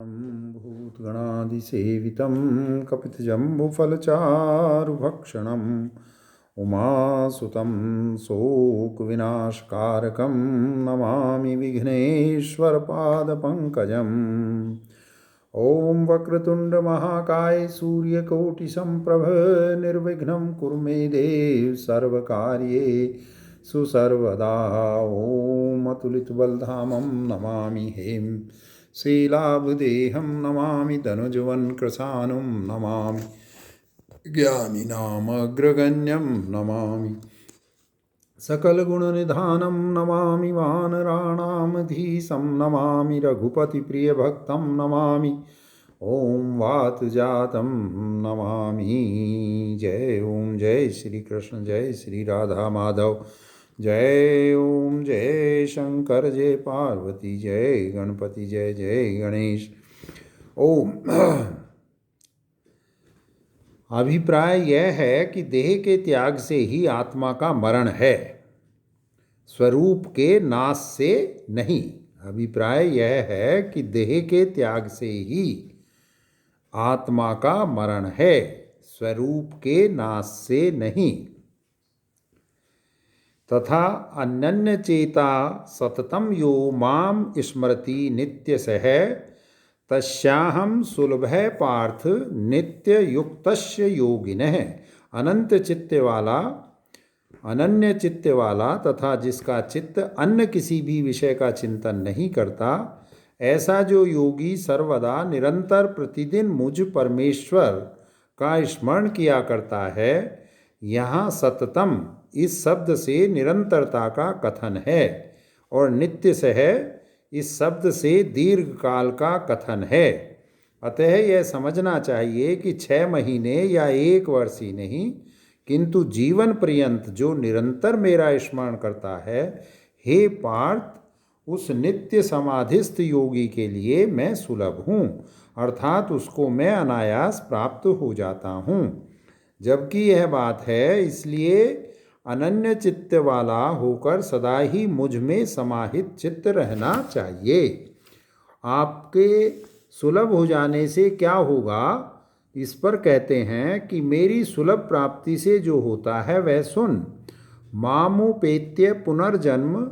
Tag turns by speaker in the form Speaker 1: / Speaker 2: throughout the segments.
Speaker 1: भूतगणादिसेवितं कपितजम्बुफलचारुभक्षणम् उमासुतं शोकविनाशकारकं नमामि विघ्नेश्वरपादपङ्कजम्। ॐ वक्रतुण्डमहाकाय सूर्यकोटिसम्प्रभ निर्विघ्नं कुरु मे देव सर्वकार्येषु सर्वदा। ॐ अतुलितबलधामं नमामि हेम श्रीलाभदेहं नमामि धनुजवनकृशानुं नमामि ज्ञानिनामग्रगण्यं नमामि सकलगुणनिधानं नमामि वानराणामधीशं नमामि रघुपतिप्रियभक्तं नमामि ॐ वातजातं नमामि। जय ओम जय श्री कृष्ण जय श्री राधा माधव जय ओम जय शंकर जय पार्वती जय गणपति जय जय गणेश। ओम अभिप्राय यह है कि देह के त्याग से ही आत्मा का मरण है, स्वरूप के नाश से नहीं। अभिप्राय यह है कि देह के त्याग से ही आत्मा का मरण है, स्वरूप के नाश से नहीं। तथा अन्यन्य चेता सततम यो माम स्मरति नित्यसह तस्याहं सुलभः पार्थ नित्य युक्तस्य योगिनः। अनन्य चित्त वाला तथा जिसका चित्त अन्य किसी भी विषय का चिंतन नहीं करता, ऐसा जो योगी सर्वदा निरंतर प्रतिदिन मुझ परमेश्वर का स्मरण किया करता है। यहाँ सततम इस शब्द से निरंतरता का कथन है और नित्य सह इस शब्द से दीर्घ काल का कथन है। अतः यह समझना चाहिए कि 6 महीने या 1 वर्ष ही नहीं, किंतु जीवन पर्यंत जो निरंतर मेरा स्मरण करता है, हे पार्थ, उस नित्य समाधिस्थ योगी के लिए मैं सुलभ हूँ, अर्थात उसको मैं अनायास प्राप्त हो जाता हूँ। जबकि यह बात है, इसलिए अनन्य चित्त वाला होकर सदा ही मुझ में समाहित चित्त रहना चाहिए। आपके सुलभ हो जाने से क्या होगा, इस पर कहते हैं कि मेरी सुलभ प्राप्ति से जो होता है वह सुन। मामुपेत्य पुनर्जन्म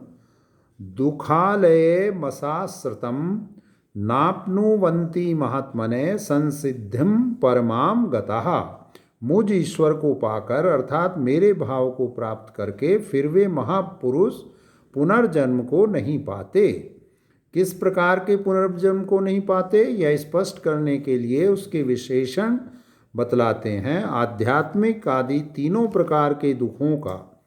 Speaker 1: दुखालये मसाश्रितम नाप्नुवन्ति महात्मने संसिद्धिम परमाम गतः। मुझ ईश्वर को पाकर अर्थात मेरे भाव को प्राप्त करके फिर वे महापुरुष पुनर्जन्म को नहीं पाते। किस प्रकार के पुनर्जन्म को नहीं पाते, यह स्पष्ट करने के लिए उसके विशेषण बतलाते हैं। आध्यात्मिक आदि तीनों प्रकार के दुखों का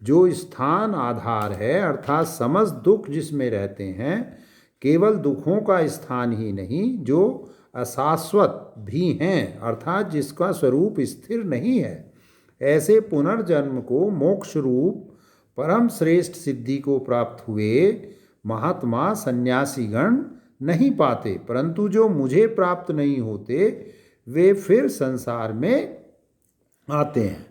Speaker 1: जो स्थान आधार है, अर्थात समस्त दुख जिसमें रहते हैं, केवल दुखों का स्थान ही नहीं, जो अशाश्वत भी हैं, अर्थात जिसका स्वरूप स्थिर नहीं है, ऐसे पुनर्जन्म को मोक्ष रूप परम श्रेष्ठ सिद्धि को प्राप्त हुए महात्मा सन्यासीगण नहीं पाते। परंतु जो मुझे प्राप्त नहीं होते वे फिर संसार में आते हैं।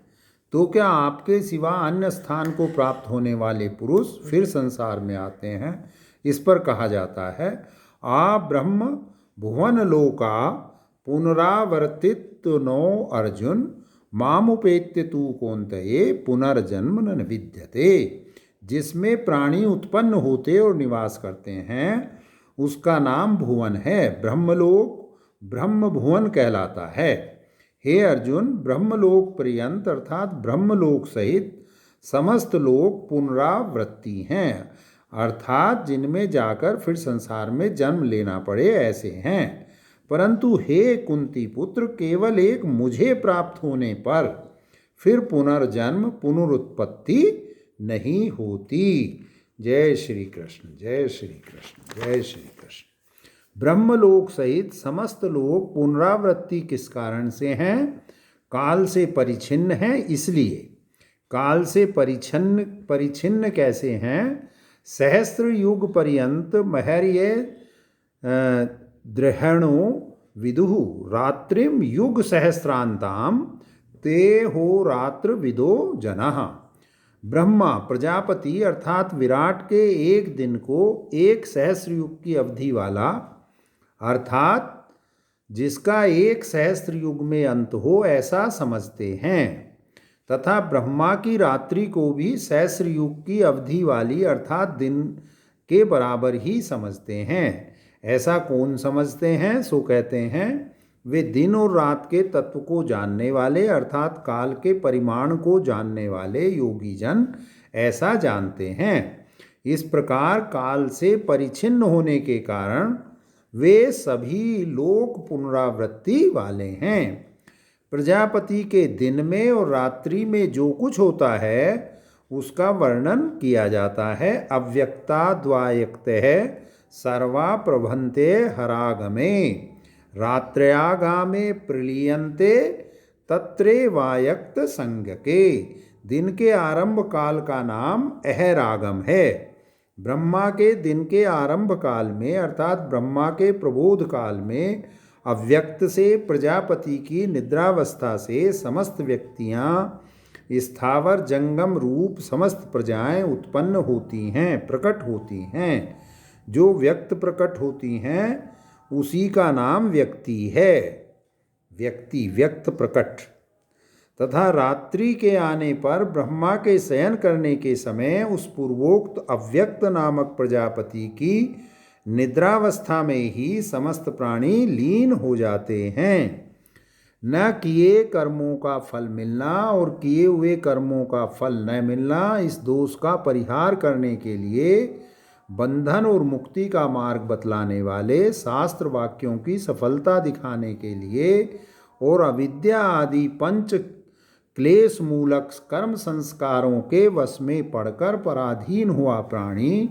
Speaker 1: तो क्या आपके सिवा अन्य स्थान को प्राप्त होने वाले पुरुष फिर संसार में आते हैं? इस पर कहा जाता है, आ ब्रह्म भुवन लोका पुनरावर्तित नो अर्जुन मामुपेत्य तू कौन्तेय पुनर्जन्म न विद्यते। जिसमें प्राणी उत्पन्न होते और निवास करते हैं उसका नाम भुवन है। ब्रह्मलोक ब्रह्म भुवन कहलाता है। हे अर्जुन, ब्रह्मलोक पर्यंत अर्थात ब्रह्मलोक सहित समस्त लोक पुनरावृत्ति हैं, अर्थात जिनमें जाकर फिर संसार में जन्म लेना पड़े ऐसे हैं। परंतु हे कुंती पुत्र, केवल एक मुझे प्राप्त होने पर फिर पुनर्जन्म पुनरुत्पत्ति नहीं होती। जय श्री कृष्ण जय श्री कृष्ण जय श्री कृष्ण। ब्रह्मलोक सहित समस्त लोक पुनरावृत्ति किस कारण से हैं? काल से परिच्छिन्न हैं, इसलिए। काल से परिच्छिन्न कैसे हैं? सहस्त्र युग पर्यंत महर्ये द्रहणो विदुः रात्रिम युग सहस्रांताम ते हो रात्र विदो जनः। ब्रह्मा प्रजापति अर्थात विराट के एक दिन को 1 सहस्र युग की अवधि वाला अर्थात जिसका 1 सहस्त्र युग में अंत हो ऐसा समझते हैं, तथा ब्रह्मा की रात्रि को भी सहस्त्र युग की अवधि वाली अर्थात दिन के बराबर ही समझते हैं। ऐसा कौन समझते हैं? सो कहते हैं वे दिन और रात के तत्व को जानने वाले अर्थात काल के परिमाण को जानने वाले योगी जन ऐसा जानते हैं। इस प्रकार काल से परिच्छिन्न होने के कारण वे सभी लोक पुनरावृत्ति वाले हैं। प्रजापति के दिन में और रात्रि में जो कुछ होता है उसका वर्णन किया जाता है। अव्यक्ताद्वायक्तः सर्वा प्रभन्ते हरागमे रात्रयागामे प्रलीयन्ते तत्रेवायक्त संज्ञके। दिन के आरंभ काल का नाम अहरागम है। ब्रह्मा के दिन के आरंभ काल में अर्थात ब्रह्मा के प्रबोध काल में अव्यक्त से प्रजापति की निद्रावस्था से समस्त व्यक्तियाँ स्थावर जंगम रूप समस्त प्रजाएं उत्पन्न होती हैं, प्रकट होती हैं। जो व्यक्त प्रकट होती हैं उसी का नाम व्यक्ति है। व्यक्ति व्यक्त प्रकट। तथा रात्रि के आने पर ब्रह्मा के शयन करने के समय उस पूर्वोक्त अव्यक्त नामक प्रजापति की निद्रावस्था में ही समस्त प्राणी लीन हो जाते हैं। न किए कर्मों का फल मिलना और किए हुए कर्मों का फल न मिलना, इस दोष का परिहार करने के लिए बंधन और मुक्ति का मार्ग बतलाने वाले शास्त्र वाक्यों की सफलता दिखाने के लिए और अविद्या आदि पंच क्लेश मूलक कर्म संस्कारों के वश में पड़कर पराधीन हुआ प्राणी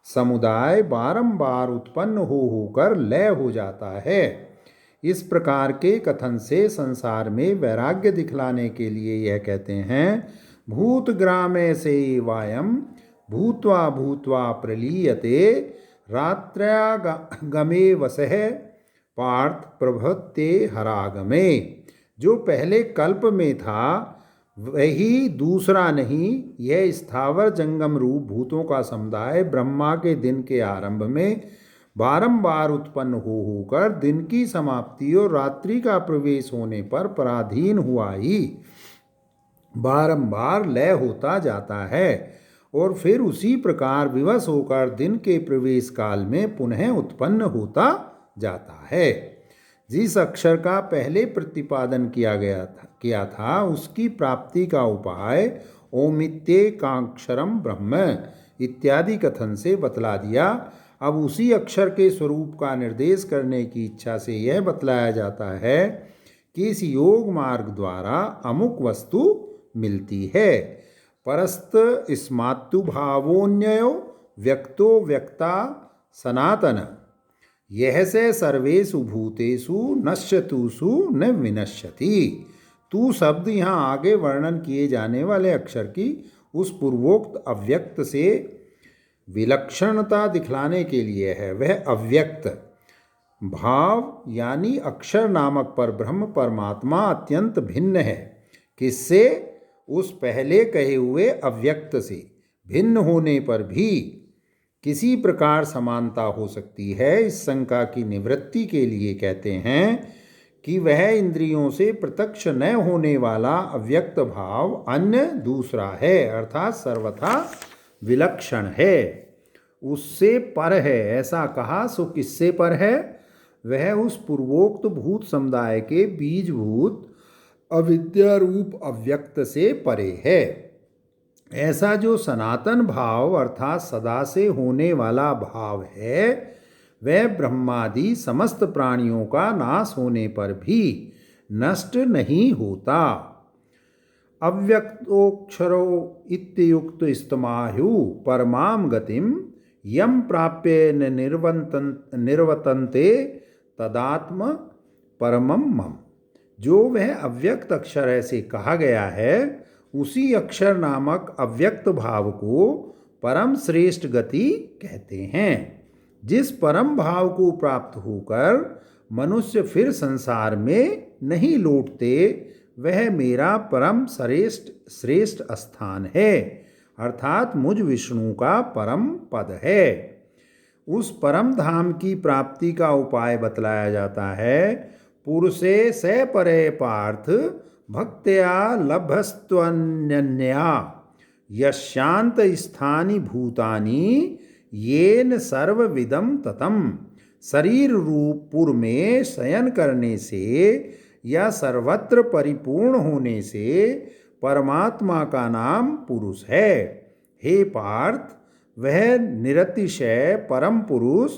Speaker 1: समुदाय बारंबार उत्पन्न होकर लय हो जाता है। इस प्रकार के कथन से संसार में वैराग्य दिखलाने के लिए यह कहते हैं भूतग्रामे से वायम भूत्वा भूत्वा प्रलीयते रात्रयागमे वसः पार्थ प्रभत्ते हरागमे। जो पहले कल्प में था वही दूसरा नहीं, यह स्थावर जंगम रूप भूतों का समुदाय ब्रह्मा के दिन के आरंभ में बारंबार उत्पन्न होकर दिन की समाप्ति और रात्रि का प्रवेश होने पर पराधीन हुआ ही बारंबार लय होता जाता है और फिर उसी प्रकार विवश होकर दिन के प्रवेश काल में पुनः उत्पन्न होता जाता है। जिस अक्षर का पहले प्रतिपादन किया था उसकी प्राप्ति का उपाय ओमित्येकाक्षरम ब्रह्म इत्यादि कथन से बतला दिया। अब उसी अक्षर के स्वरूप का निर्देश करने की इच्छा से यह बतलाया जाता है कि इस योग मार्ग द्वारा अमुक वस्तु मिलती है। परस्त स्मातु भावोन्यो व्यक्तो व्यक्ता सनातन यह से सर्वेषु भूतेषु नश्यतुषु न विनश्यति। तू शब्द यहाँ आगे वर्णन किए जाने वाले अक्षर की उस पूर्वोक्त अव्यक्त से विलक्षणता दिखलाने के लिए है। वह अव्यक्त भाव यानी अक्षर नामक पर ब्रह्म परमात्मा अत्यंत भिन्न है। किससे? उस पहले कहे हुए अव्यक्त से भिन्न होने पर भी किसी प्रकार समानता हो सकती है। इस शंका की निवृत्ति के लिए कहते हैं कि वह इंद्रियों से प्रत्यक्ष न होने वाला अव्यक्त भाव अन्य दूसरा है अर्थात सर्वथा विलक्षण है, उससे पर है। ऐसा कहा सो किससे पर है? वह उस पूर्वोक्त भूत समुदाय के बीजभूत अविद्या रूप अव्यक्त से परे है। ऐसा जो सनातन भाव अर्थात सदा से होने वाला भाव है वह ब्रह्मादि समस्त प्राणियों का नाश होने पर भी नष्ट नहीं होता। अव्यक्तोक्षरो इत्युक्त स्तमाहु परमाम गतिम यम प्राप्य न निर्वतन्ते तदात्म परमम मम। जो वह अव्यक्त अक्षर ऐसे कहा गया है उसी अक्षर नामक अव्यक्त भाव को परम श्रेष्ठ गति कहते हैं। जिस परम भाव को प्राप्त होकर मनुष्य फिर संसार में नहीं लौटते वह मेरा परम श्रेष्ठ स्थान है अर्थात मुझ विष्णु का परम पद है। उस परम धाम की प्राप्ति का उपाय बतलाया जाता है। पुरुषे से परे पार्थ भक्त्या लभस्त्वन्यन्या यशांत स्थानि भूतानि येन सर्वविदम ततम। शरीर रूप पुर में शयन करने से या सर्वत्र परिपूर्ण होने से परमात्मा का नाम पुरुष है। हे पार्थ, वह निरतिशय परम पुरुष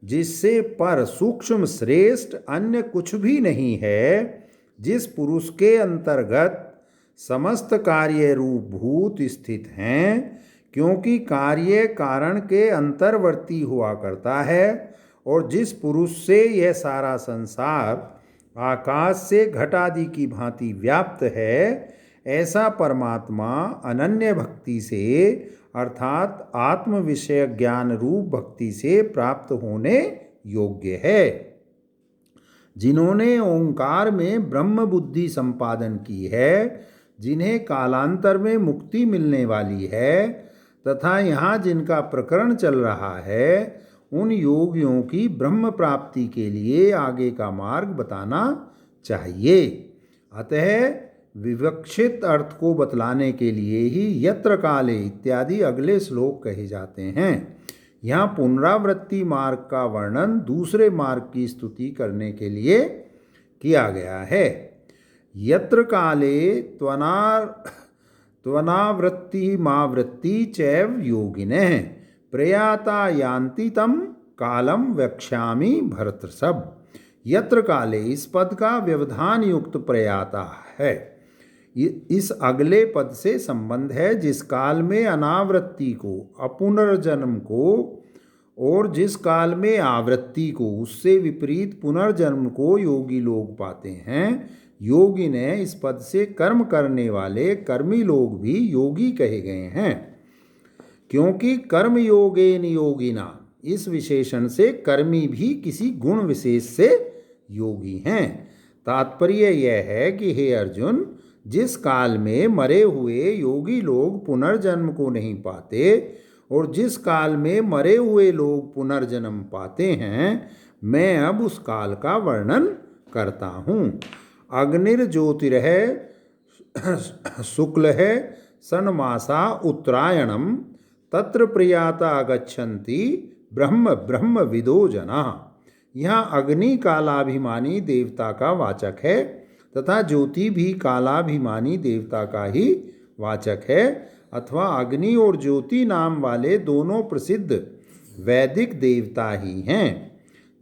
Speaker 1: जिससे पर सूक्ष्म श्रेष्ठ अन्य कुछ भी नहीं है, जिस पुरुष के अंतर्गत समस्त कार्य रूप भूत स्थित हैं, क्योंकि कार्य कारण के अंतर्वर्ती हुआ करता है, और जिस पुरुष से यह सारा संसार आकाश से घट आदि की भांति व्याप्त है, ऐसा परमात्मा अनन्य भक्ति से अर्थात आत्म विषय ज्ञान रूप भक्ति से प्राप्त होने योग्य है। जिन्होंने ओंकार में ब्रह्म बुद्धि संपादन की है, जिन्हें कालांतर में मुक्ति मिलने वाली है, तथा यहाँ जिनका प्रकरण चल रहा है, उन योगियों की ब्रह्म प्राप्ति के लिए आगे का मार्ग बताना चाहिए। अतः विवक्षित अर्थ को बतलाने के लिए ही यत्र काले इत्यादि अगले श्लोक कहे जाते हैं। यहाँ पुनरावृत्ति मार्ग का वर्णन दूसरे मार्ग की स्तुति करने के लिए किया गया है। यत्र काले त्वनावृत्ति मावृत्ति चैव योगिनः प्रयाता यान्ति तम कालम वक्ष्यामि भरतर्षभ। यत्र काले इस पद का व्यवधान युक्त प्रयाता है। इस अगले पद से संबंध है। जिस काल में अनावृत्ति को, अपुनर्जन्म को, और जिस काल में आवृत्ति को, उससे विपरीत पुनर्जन्म को योगी लोग पाते हैं। योगी ने इस पद से कर्म करने वाले कर्मी लोग भी योगी कहे गए हैं, क्योंकि कर्म योगेन योगिना इस विशेषण से कर्मी भी किसी गुण विशेष से योगी हैं। तात्पर्य यह है कि हे अर्जुन, जिस काल में मरे हुए योगी लोग पुनर्जन्म को नहीं पाते और जिस काल में मरे हुए लोग पुनर्जन्म पाते हैं, मैं अब उस काल का वर्णन करता हूँ। अग्निर्ज्योतिर्है शुक्ल है षण्मासा उत्तरायणम तत्र प्रयाता गच्छन्ति ब्रह्म ब्रह्म विदो जना। यहाँ अग्नि कालाभिमानी देवता का वाचक है तथा ज्योति भी कालाभिमानी देवता का ही वाचक है, अथवा अग्नि और ज्योति नाम वाले दोनों प्रसिद्ध वैदिक देवता ही हैं।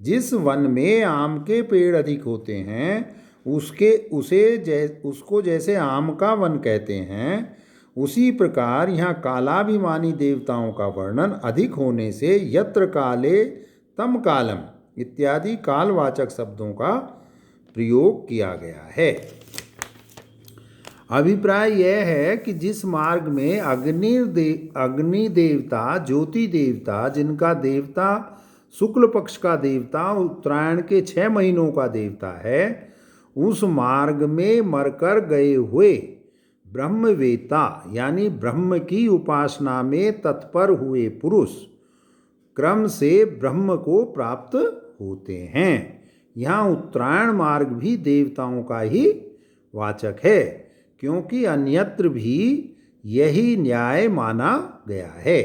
Speaker 1: जिस वन में आम के पेड़ अधिक होते हैं उसको जैसे आम का वन कहते हैं, उसी प्रकार यहाँ कालाभिमानी देवताओं का वर्णन अधिक होने से यत्र काले तम कालम इत्यादि कालवाचक शब्दों का प्रयोग किया गया है। अभिप्राय यह है कि जिस मार्ग में अग्नि देवता, ज्योति देवता, जिनका देवता शुक्ल पक्ष का देवता उत्तरायण के 6 महीनों का देवता है, उस मार्ग में मरकर गए हुए ब्रह्मवेता यानी ब्रह्म की उपासना में तत्पर हुए पुरुष क्रम से ब्रह्म को प्राप्त होते हैं। यहाँ उत्तरायण मार्ग भी देवताओं का ही वाचक है, क्योंकि अन्यत्र भी यही न्याय माना गया है।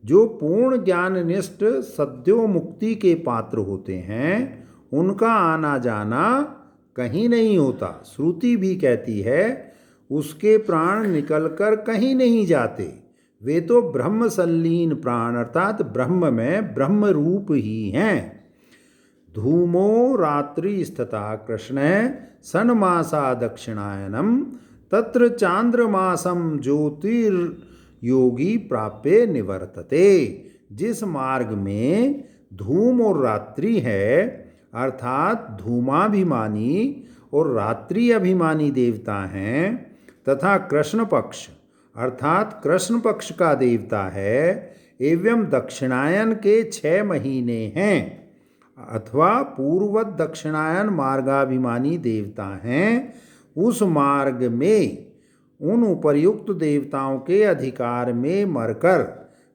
Speaker 1: जो पूर्ण ज्ञाननिष्ठ सद्यो मुक्ति के पात्र होते हैं, उनका आना जाना कहीं नहीं होता। श्रुति भी कहती है, उसके प्राण निकलकर कहीं नहीं जाते, वे तो ब्रह्म संलीन प्राण अर्थात ब्रह्म में ब्रह्म रूप ही हैं। धूमो रात्रि स्थिता कृष्ण षण्मासा दक्षिणायनम तत्र चांद्रमासम ज्योतिर्योगी प्राप्य निवर्तते। जिस मार्ग में धूम और रात्रि है अर्थात धूमाभिमानी और रात्रि अभिमानी देवता हैं, तथा कृष्ण पक्ष अर्थात कृष्ण पक्ष का देवता है, एवं दक्षिणायन के 6 महीने हैं अथवा पूर्ववत दक्षिणायन मार्गाभिमानी देवता हैं, उस मार्ग में उन उपर्युक्त देवताओं के अधिकार में मरकर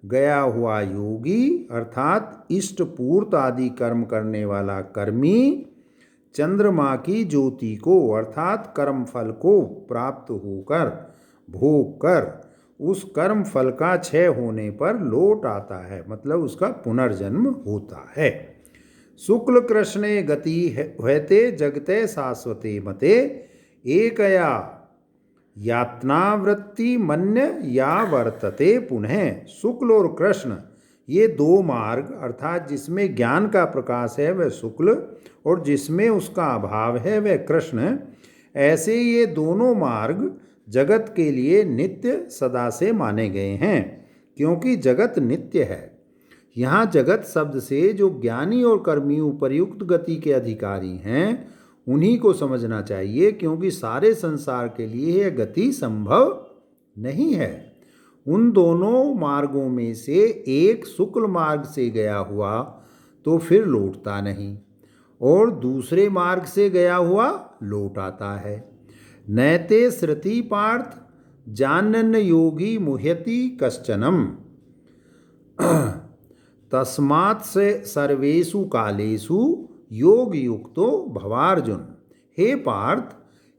Speaker 1: गया हुआ योगी अर्थात इष्ट पूर्त आदि कर्म करने वाला कर्मी चंद्रमा की ज्योति को अर्थात कर्म फल को प्राप्त होकर भोग कर उस कर्म फल का क्षय होने पर लौट आता है, मतलब उसका पुनर्जन्म होता है। शुक्ल कृष्णे गति होते जगते शाश्वते मते एकया यातनावृत्ति मन्य या वर्तते पुनः। शुक्ल और कृष्ण ये दो मार्ग अर्थात जिसमें ज्ञान का प्रकाश है वह शुक्ल और जिसमें उसका अभाव है वह कृष्ण, ऐसे ये दोनों मार्ग जगत के लिए नित्य सदा से माने गए हैं, क्योंकि जगत नित्य है। यहाँ जगत शब्द से जो ज्ञानी और कर्मी उपर्युक्त गति के अधिकारी हैं उन्हीं को समझना चाहिए, क्योंकि सारे संसार के लिए यह गति संभव नहीं है। उन दोनों मार्गों में से एक शुक्ल मार्ग से गया हुआ तो फिर लौटता नहीं और दूसरे मार्ग से गया हुआ लौट आता है। नैते श्रुति पार्थ जानन योगी मुह्यति कश्चनम तस्मात् से सर्वेषु कालेषु योग युक्तो भवार्जुन। हे पार्थ,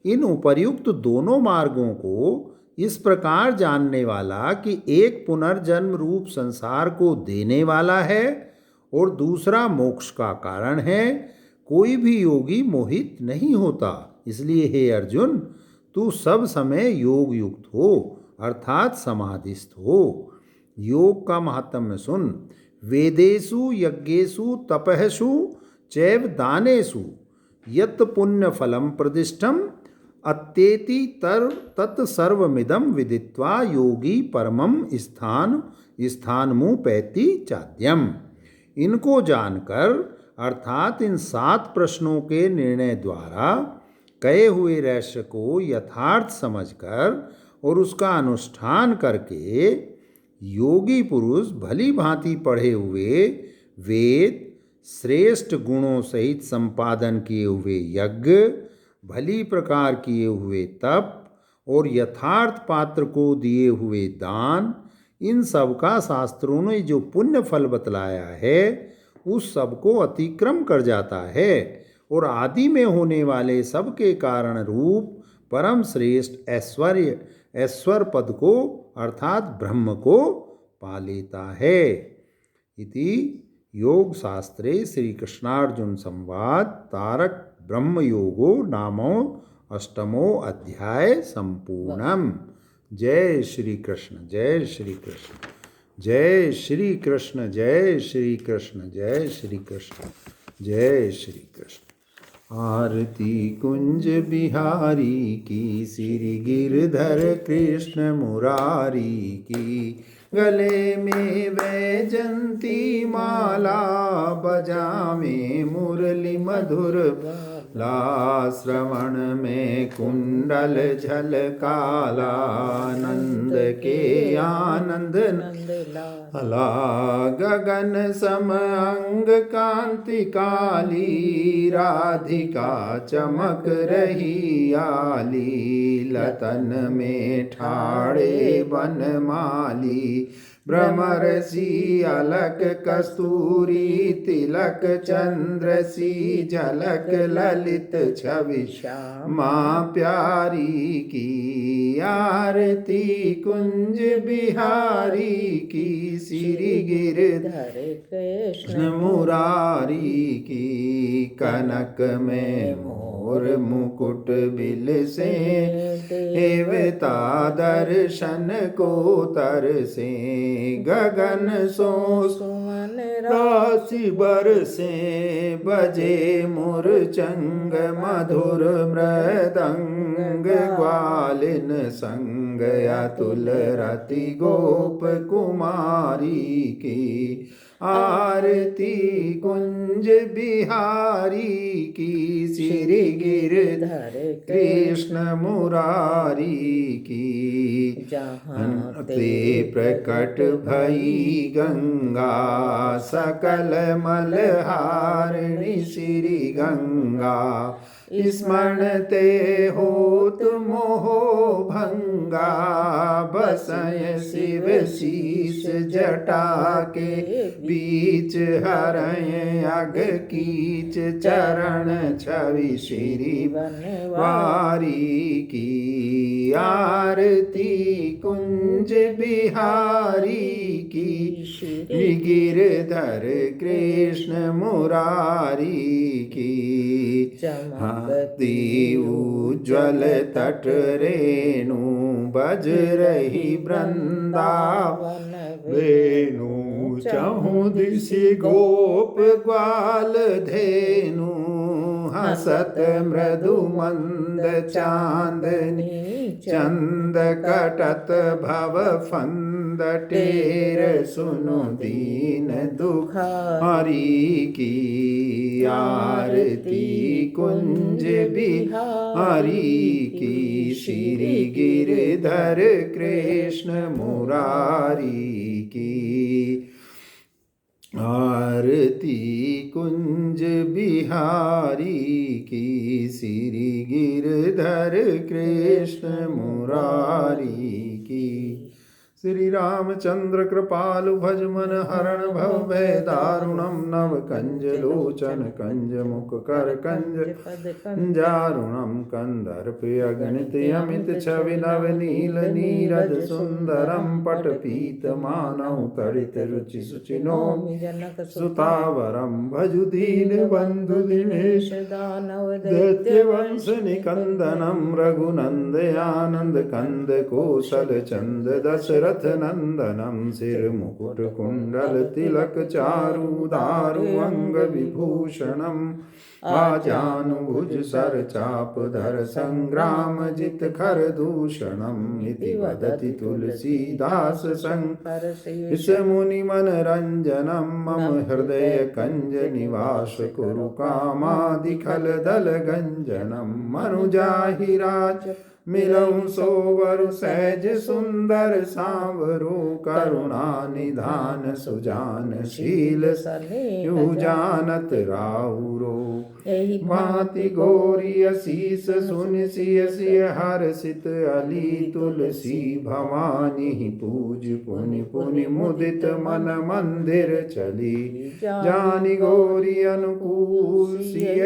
Speaker 1: इन उपर्युक्त दोनों मार्गों को इस प्रकार जानने वाला कि एक पुनर्जन्म रूप संसार को देने वाला है और दूसरा मोक्ष का कारण है, कोई भी योगी मोहित नहीं होता। इसलिए हे अर्जुन, तू सब समय योग युक्त हो अर्थात समाधिस्थ हो। योग का महात्म्य सुन। वेदेषु यज्ञेषु तपःसु चैव दानेषु यत् पुण्य फलम प्रदिष्टम अत्येति तत्सर्वमिदं विदित्वा योगी परमं स्थानमुपैति चाद्यम। इनको जानकर अर्थात इन 7 प्रश्नों के निर्णय द्वारा कहे हुए रहस्य को यथार्थ समझकर और उसका अनुष्ठान करके योगी पुरुष भली भांति पढ़े हुए वेद, श्रेष्ठ गुणों सहित संपादन किए हुए यज्ञ, भली प्रकार किए हुए तप और यथार्थ पात्र को दिए हुए दान, इन सब का शास्त्रों ने जो पुण्य फल बतलाया है उस सब को अतिक्रम कर जाता है और आदि में होने वाले सब के कारण रूप परम श्रेष्ठ ऐश्वर पद को अर्थात ब्रह्म को पा लेता है। इति योग शास्त्रे श्री कृष्णार्जुन संवाद तारक ब्रह्म योगो नामो अष्टमो अध्याय संपूर्णम। जय श्री कृष्ण, जय श्री कृष्ण, जय श्री कृष्ण, जय श्री कृष्ण, जय श्री कृष्ण, जय श्री कृष्ण। आरती कुंज बिहारी की, श्री गिरधर कृष्ण मुरारी की। गले में वैजंती माला, बजावे मुरली मधुर ला। श्रवण में कुंडल झलकाला, नंद के आनंद ला। गगन सम अंग कांति काली, राधिका चमक रही आली। लतन में ठाड़े बनमाली, भ्रमर सी अलक कस्तूरी। तिलक चंद्र सी झलक ललित छवि, माँ प्यारी की। आरती कुंज बिहारी की, श्री गिरधर कृष्ण मुरारी की। कनक में मोर मुकुट बिल से, देवता दर्शन को तरसे। गगन सो सुमन राशि बरसे, बजे मुरचंग मधुर मृदंग। ग्वालिन संग अतुल रति गोप कुमारी की। आरती कुंज बिहारी की, श्री गिरधर कृष्ण मुरारी की।
Speaker 2: जहाँ
Speaker 1: ते प्रकट भई गंगा, सकल मलहारिणी श्री गंगा। स्मरण ते होत मोह भंगा, बसय शिव शीश जटा के बीच। हरय अग कीच चरण छवि श्री बनवारी की। आरती कुंज बिहारी की, श्री गिरधर कृष्ण मुरारी की। चमकती उज्ज्वल तट रेणु, बज रही वृंदावन वेणु। चहुँ दिशि गोप ग्वाल धेनु, हसत मृदु मंद चांदनी। चंद कटत भव फंद टेर, सुनु दीन दुखारी की। आरती कुंज बिहारी की, श्री गिरधर कृष्ण मुरारी की। आरती कुंज बिहारी की, श्री गिरधर कृष्ण मुरारी की। श्री रामचंद्र कृपालु भज मन हरण भव भय दारुणम। नव कंज लोचन कंज मुख कर कंज जारुणम। कंदर्प अगणित अमित छवि नव नील नीरद सुंदरम। पट पीत मानव तड़ित रुचि सुचिनो सुतावरम। भजु दीन बंधु दिनेश दानव दैत्य वंश निकंदनम। रघुनंद आनंद कंद कौशल चंद दशरथ नंदनम। सिर मुकुट कुंडल तिलक चारु दारु अंग विभूषणम। आजानुभुज सर चाप धर संग्राम जित खर दूषणम। इति वदति तुलसीदास शंकर इस मुनि मन रंजनम। मम हृदय कंज निवास कुरु कामादि खल दल गंजनम। मनुजाहिराज मिलऊं सोवर सहज सुंदर सांवरो। करुणा निधान सुजान शील सनेहु जानत राउरो। भांति गौरी असीस सुन सिय सिय हर्षित अली। तुलसी भवानी पूज पुनि पुनि मुदित मन मंदिर चली। जानि गौरी अनुकूल सिय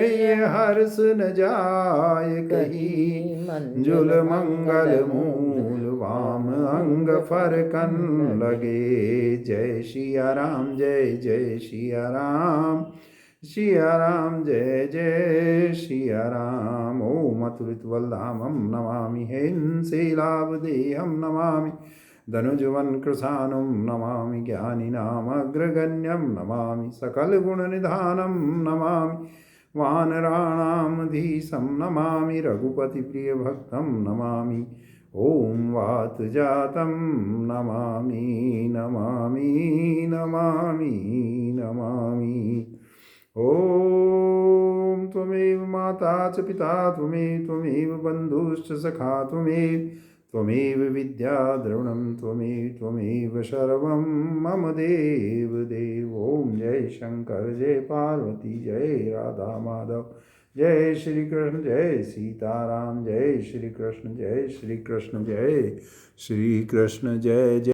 Speaker 1: हर्ष न जाय कही। मंजुल मंगल मूल वाम अंग फरकन लगे। जय सिया राम जय जय सिया राम। सिया राम जय जय सिया राम। ओम अतुलित बलधामं नमामि। हिंसेलावदेहं नमामि। धनुजवन कृशानं नमामि। ज्ञानिनामग्रगण्यं नमामि। सकलगुणनिधानं नमामि। वानराणामधीशं नमामि। रघुपतिप्रियभक्तं नमामि। ॐ वातजातं नमामि नमामि नमामि नमामि। ॐ त्वमेव माता च पिता त्वमेव बन्धुश्च सखा त्वमेव विद्या द्रविणं त्वमेव सर्वं मम देव देव। ॐ जय शंकर जय पार्वती जय राधा माधव। जय श्री कृष्ण जय सीताराम। जय श्री कृष्ण जय श्री कृष्ण जय श्री कृष्ण जय जय।